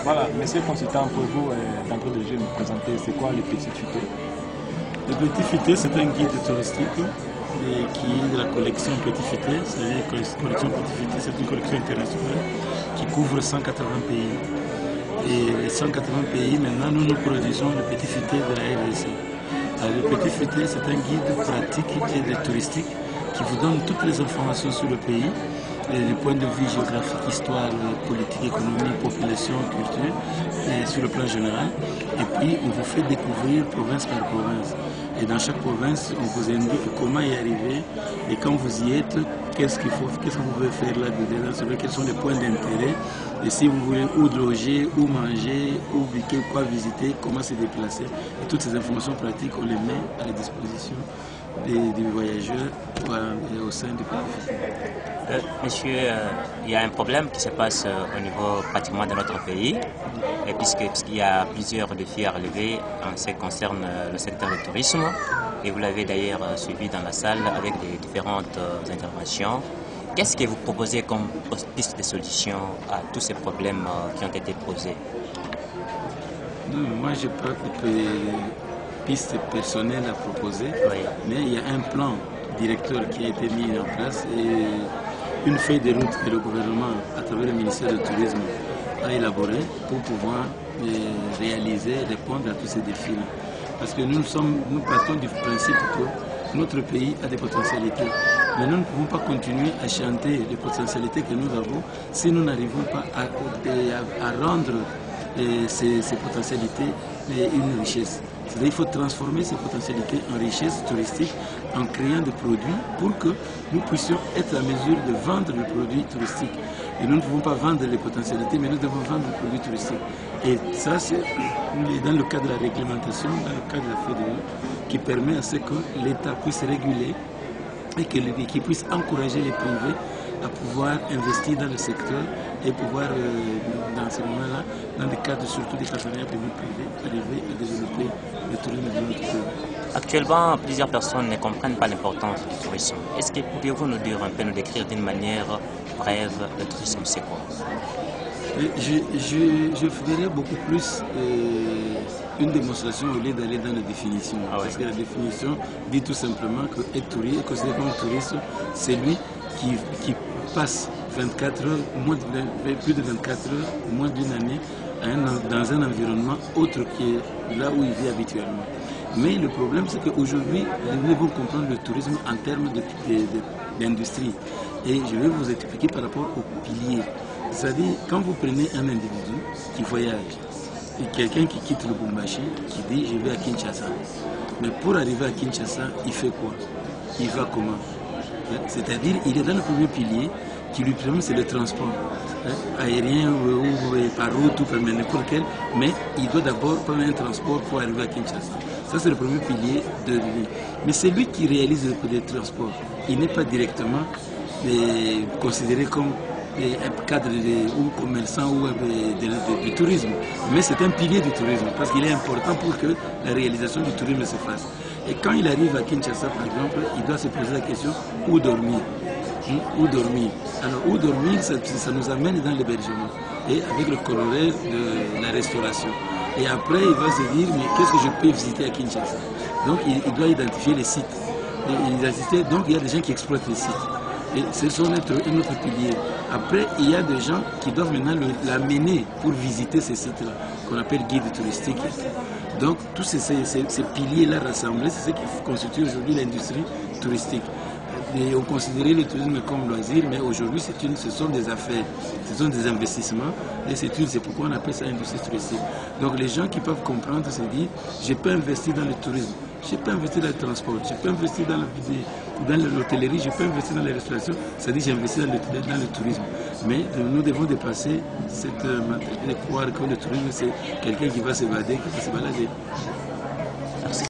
Voilà, monsieur le consultant, pouvez-vous d'entrée de jeu me présenter c'est quoi le Petit Futé? Le Petit Futé, c'est un guide touristique qui est de la collection Petit Futé. C'est-à-dire que la collection Petit Futé, c'est une collection internationale qui couvre 180 pays. Et 180 pays, maintenant, nous produisons le Petit Futé de la RDC. Le Petit Futé, c'est un guide pratique et touristique qui vous donne toutes les informations sur le pays, du point de vue géographique, histoire, politique, économie, population, culture, et sur le plan général. Et puis, on vous fait découvrir province par province. Et dans chaque province, on vous indique comment y arriver. Et quand vous y êtes, qu'est-ce qu'il faut, qu'est-ce que vous pouvez faire là-dedans, quels sont les points d'intérêt. Et si vous voulez où loger, où manger, où quoi visiter, comment se déplacer. Et toutes ces informations pratiques, on les met à la disposition des voyageurs au sein du pays. Monsieur, il y a un problème qui se passe au niveau pratiquement de notre pays, puisqu'il y a plusieurs défis à relever en ce qui concerne le secteur du tourisme. Et vous l'avez d'ailleurs suivi dans la salle avec des différentes interventions. Qu'est-ce que vous proposez comme piste de solution à tous ces problèmes qui ont été posés? Moi, je n'ai pas de piste personnelle à proposer, oui. Mais il y a un plan directeur qui a été mis en place et une feuille de route que le gouvernement, à travers le ministère du Tourisme, a élaborée pour pouvoir réaliser, répondre à tous ces défis-là. Parce que nous partons du principe que notre pays a des potentialités. Mais nous ne pouvons pas continuer à chanter les potentialités que nous avons si nous n'arrivons pas à rendre ces potentialités une richesse. C'est-à-dire qu'il faut transformer ces potentialités en richesse touristique en créant des produits pour que nous puissions être à mesure de vendre les produits touristiques. Et nous ne pouvons pas vendre les potentialités, mais nous devons vendre les produits touristiques. Et ça, c'est dans le cadre de la réglementation, dans le cadre de la FEDERE, qui permet à ce que l'État puisse réguler et qu'il puisse encourager les privés à pouvoir investir dans le secteur et pouvoir, dans ce moment-là, dans des cadres surtout des partenariats publics-privés, arriver à développer le tourisme de notre pays. Actuellement, plusieurs personnes ne comprennent pas l'importance du tourisme. Est-ce que pourriez-vous nous dire un peu, nous décrire d'une manière brève, le tourisme c'est quoi? Je ferai beaucoup plus une démonstration au lieu d'aller dans la définition. Ah parce que la définition dit tout simplement que être touriste, considéré comme touriste, c'est lui qui passe 24 heures, plus de 24 heures, moins d'une année, dans un environnement autre que là où il vit habituellement. Mais le problème, c'est qu'aujourd'hui, nous devons comprendre le tourisme en termes d'industrie. Et je vais vous expliquer par rapport aux piliers. C'est-à-dire, quand vous prenez un individu qui voyage, et quelqu'un qui quitte le Lubumbashi, qui dit « je vais à Kinshasa ». Mais pour arriver à Kinshasa, il fait quoi? Il va comment? C'est-à-dire, il est dans le premier pilier qui lui permet, c'est le transport aérien ou par route ou par n'importe quel, mais il doit d'abord prendre un transport pour arriver à Kinshasa. Ça, c'est le premier pilier de lui. Mais c'est lui qui réalise le transport. Il n'est pas directement considéré comme un cadre ou commerçant ou du tourisme. Mais c'est un pilier du tourisme parce qu'il est important pour que la réalisation du tourisme se fasse. Et quand il arrive à Kinshasa, par exemple, il doit se poser la question où dormir. Où dormir? Alors, où dormir, ça nous amène dans l'hébergement et avec le corollaire de la restauration. Et après, il va se dire, mais qu'est-ce que je peux visiter à Kinshasa? Donc, il doit identifier les sites. Donc, il y a des gens qui exploitent les sites. Et ce sont un autre pilier. Après, il y a des gens qui doivent maintenant l'amener pour visiter ces sites-là, qu'on appelle guide touristique. Donc, tous ces piliers-là rassemblés, c'est ce qui constitue aujourd'hui l'industrie touristique. Et on considérait le tourisme comme loisir, mais aujourd'hui, ce sont des affaires, ce sont des investissements, et c'est pourquoi on appelle ça industrie touristique. Donc, les gens qui peuvent comprendre se disent, je peux investir dans le tourisme, je peux investir dans le transport, je peux investir dans l'hôtellerie, je peux investir dans la restauration, c'est-à-dire j'investis dans le tourisme. Mais nous devons dépasser cette mentalité de croire que le tourisme, c'est quelqu'un qui va s'évader, qui va se balader.